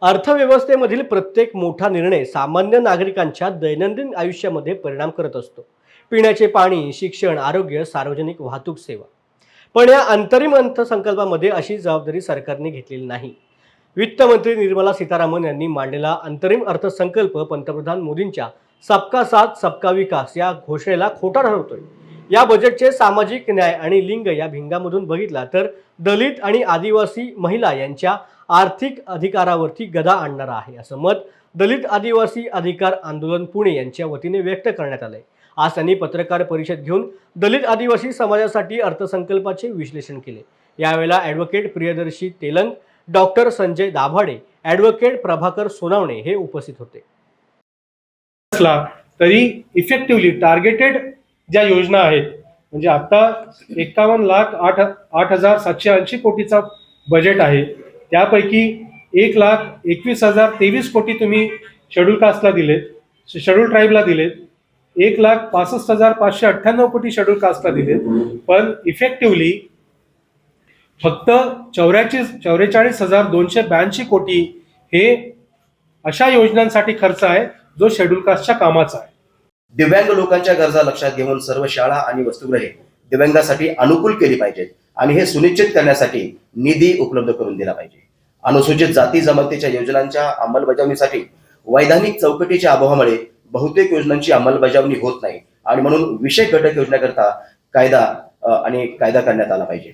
अर्थव्यवस्थेमधील प्रत्येक मोठा निर्णय सामान्य नागरिकांच्या दैनंदिन आयुष्यामध्ये परिणाम करत असतो. पिण्याचे पाणी, शिक्षण, आरोग्य, सार्वजनिक वाहतूक सेवा. पण या अंतरिम अर्थसंकल्पामध्ये अशी जबाबदारी सरकारने घेतलेली नाही. वित्तमंत्री निर्मला सीतारामन यांनी मांडलेला अंतरिम अर्थसंकल्प पंतप्रधान मोदींच्या सबका साथ सबका विकास या घोषणेला खोटा ठरवतोय. या बजेटचे सामाजिक न्याय आणि लिंग या भिंगामधून बघितला तर दलित आणि आदिवासी महिला यांच्या आर्थिक अधिकारावरती गदा आणणारा आहे, असं मत दलित आदिवासी अधिकार आंदोलन पुणे यांच्या वतीने व्यक्त करण्यात आलंय. आज त्यांनी पत्रकार परिषद घेऊन दलित आदिवासी समाजासाठी अर्थसंकल्पाचे विश्लेषण केले. यावेळेला advocate Priyadarshi Telang, doctor Sanjay Dabhade, advocate Prabhakar Sonawane हे उपस्थित होते. तरी इफेक्टिव्हली टार्गेटेड ज्या योजना आहेत, म्हणजे आता 51,08,780 कोटीचा बजेट आहे, त्यापैकी 1,21,023 कोटी तुम्ही शेड्यूल कास्टला दिलेत, शेड्यूल ट्राईबला दिलेत, 1,65,598 कोटी शेड्यूल कास्टला दिलेत. पण इफेक्टिव्हली फक्त 44,282 कोटी हे अशा योजनांसाठी खर्च आहे जो शेड्यूल कास्टच्या कामाचा आहे. दिव्यांग लोकांच्या गरजा लक्षात घेऊन सर्व शाळा आणि वसतिगृहे दिव्यांगासाठी अनुकूल केली पाहिजेत आणि हे सुनिश्चित करण्यासाठी निधी उपलब्ध करून दिला पाहिजे. अनुसूचित जाती जमातीच्या योजनांच्या अंमलबजावणीसाठी वैधानिक चौकटीच्या अभावामुळे बहुतेक योजनांची अंमलबजावणी होत नाही आणि म्हणून विषय घटक योजनेकरता कायदा करण्यात आला पाहिजे.